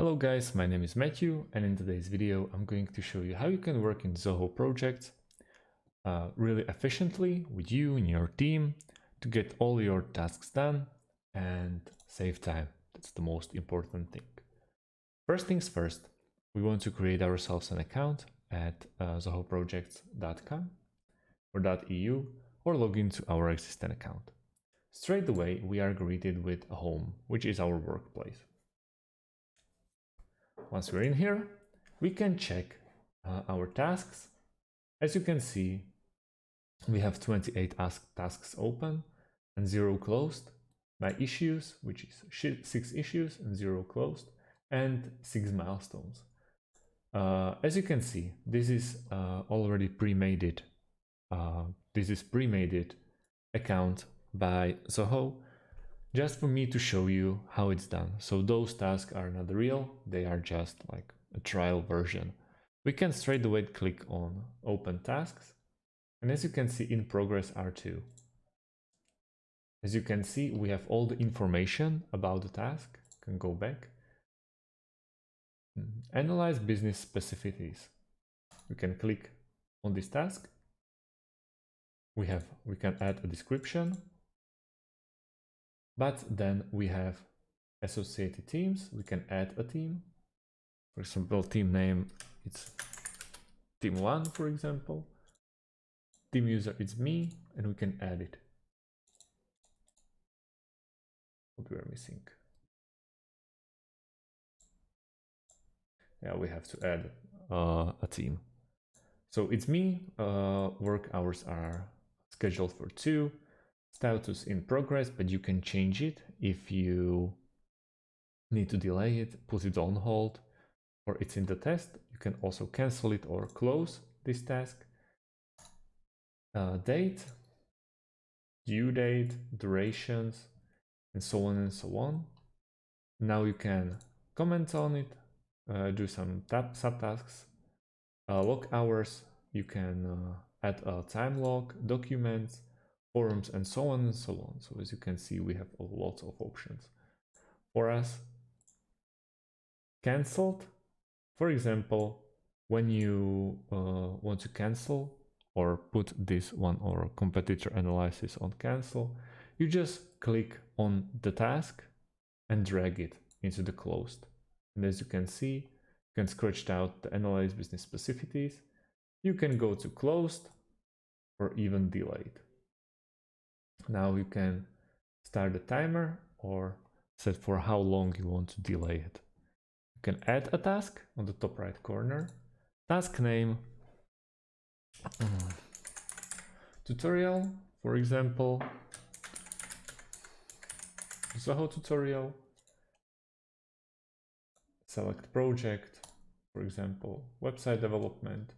Hello guys, my name is Matthew, and in today's video I'm going to show you how you can work in Zoho projects really efficiently with you and your team to get all your tasks done and save time. That's the most important thing. First things first, we want to create ourselves an account at zohoprojects.com or .eu or log into our existing account. Straight away we are greeted with a home, which is our workplace. Once we're in here, we can check our tasks. As you can see, we have 28 tasks open and 0 closed. My issues, which is 6 issues and 0 closed, and 6 milestones. As you can see, this is already pre-made. This is pre-made account by Zoho, just for me to show you how it's done. So those tasks are not real, they are just like a trial version. We can straight away click on open tasks, and as you can see, in progress are 2. As you can see, we have all the information about the task. Can go back. Analyze business specificities. We can click on this task. We can add a description. But then we have associated teams. We can add a team. For example, team name, it's team 1, for example. Team user, it's me, and we can add it. What we're missing. Yeah, we have to add a team. So it's me, work hours are scheduled for 2. Status in progress, but you can change it if you need to delay it, put it on hold, or it's in the test. You can also cancel it or close this task. Date, due date, durations, and so on and so on. Now you can comment on it, do some subtasks, log hours. You can add a time log, documents, forums, and so on and so on. So as you can see, we have lots of options for us. Cancelled, for example, when you want to cancel or put this one or competitor analysis on cancel, you just click on the task and drag it into the closed. And as you can see, you can scratch out the analyze business specificities. You can go to closed or even delayed. Now you can start the timer or set for how long you want to delay it. You can add a task on the top right corner. Task name, tutorial, for example, Zoho tutorial. Select project, for example, website development.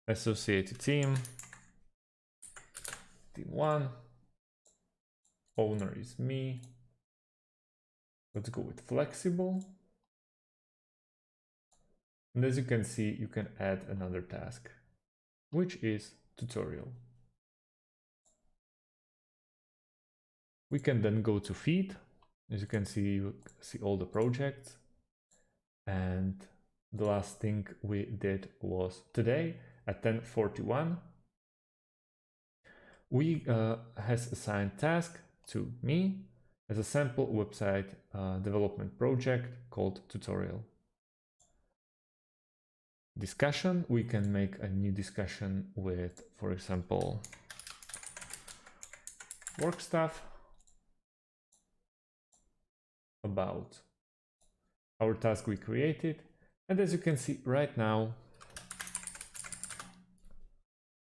Associated team, team 1, owner is me. Let's go with flexible. And as you can see, you can add another task, which is tutorial. We can then go to feed. As you can see, you see all the projects. And the last thing we did was today at 10:41. We has assigned task to me as a sample website development project called tutorial. Discussion, we can make a new discussion with, for example, work stuff about our task we created. And as you can see right now,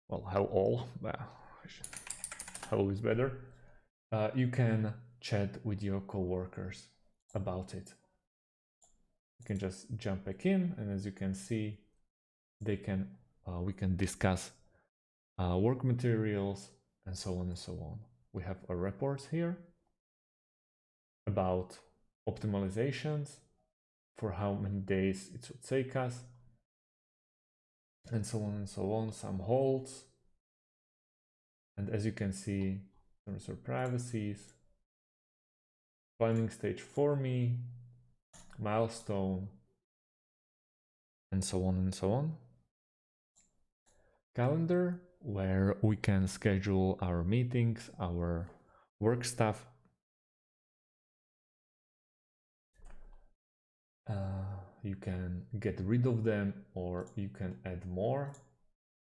well, hello is better. You can chat with your coworkers about it. You can just jump back in, and as you can see, we can discuss work materials and so on and so on. We have a report here about optimizations for how many days it should take us, and so on and so on. Some holds, and as you can see, terms of privacies, planning stage for me, milestone, and so on and so on. Calendar, where we can schedule our meetings, our work stuff. You can get rid of them or you can add more.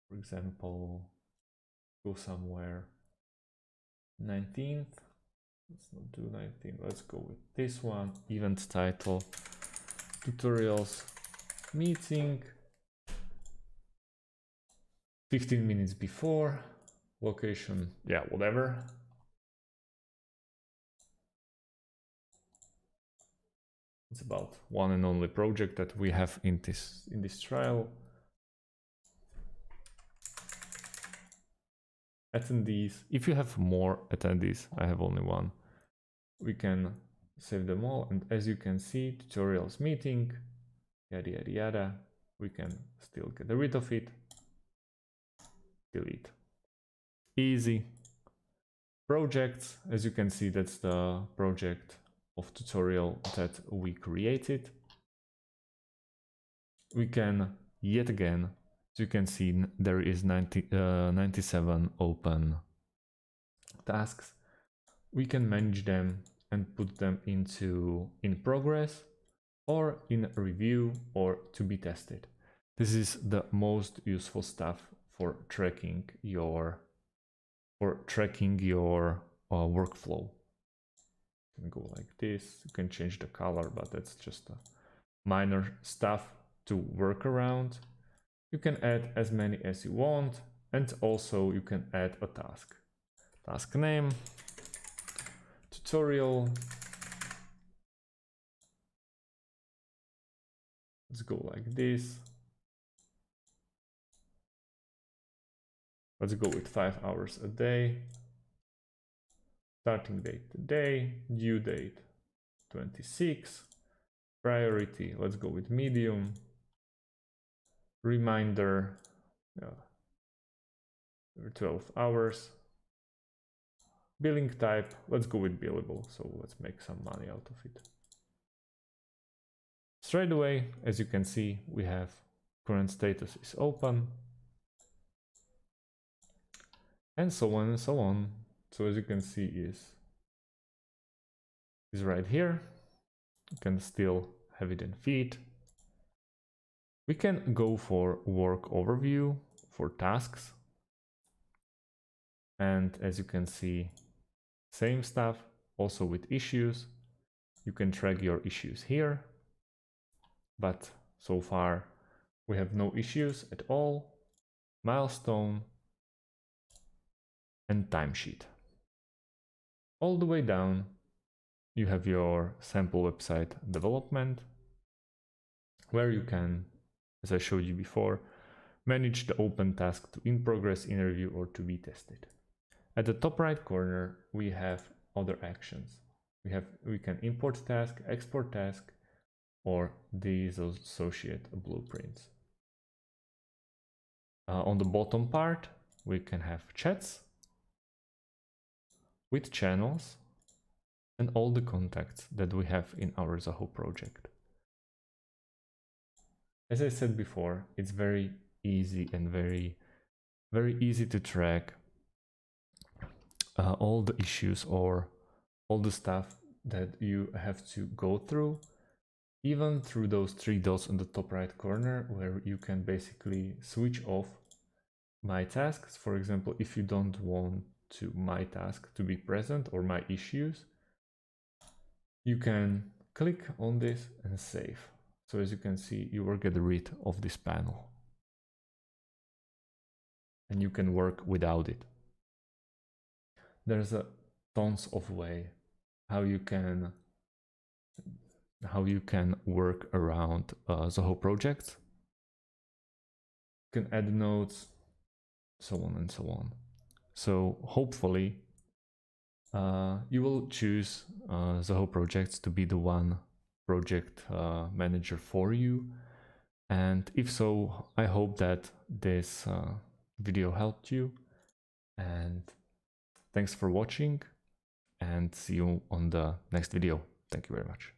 For example, go somewhere 19th. Let's not do 19. Let's go with this one. Event title, tutorials, meeting, 15 minutes before, location, yeah, whatever. It's about one and only project that we have in this trial. Attendees, if you have more attendees, I have only one, we can save them all. And as you can see, tutorials, meeting, yada yada yada, we can still get rid of it, delete. Easy. Projects, as you can see, that's the project of tutorial that we created. We can yet again, as you can see, there is 97 open tasks. We can manage them and put them into in progress or in review or to be tested. This is the most useful stuff for tracking your workflow. You can go like this. You can change the color, but that's just a minor stuff to work around. You can add as many as you want, and also you can add a task. Task name, tutorial. Let's go like this. Let's go with 5 hours a day. Starting date today, due date 26. Priority, let's go with medium. Reminder, 12 hours. Billing type, let's go with billable, so let's make some money out of it. Straight away, as you can see, we have current status is open, and so on and so on. So as you can see is right here. You can still have it in feed. We can go for work overview for tasks. And as you can see, same stuff, also with issues. You can track your issues here. But so far, we have no issues at all. Milestone and timesheet. All the way down, you have your sample website development, where you can, as I showed you before, manage the open task to in progress, in review, or to be tested. At the top right corner, we have other actions. We can import task, export task, or these associate blueprints. On the bottom part, we can have chats with channels and all the contacts that we have in our Zoho project. As I said before, it's very easy and very easy to track all the issues or all the stuff that you have to go through, even through those 3 dots on the top right corner, where you can basically switch off my tasks. For example, if you don't want to my task to be present or my issues, you can click on this and save. So as you can see, you will get rid of this panel and you can work without it. There's a tons of way how you can work around Zoho projects. You can add nodes, so on and so on. So hopefully you will choose Zoho projects to be the one project manager for you. And if so, I hope that this video helped you, and thanks for watching. and see you on the next video. Thank you very much.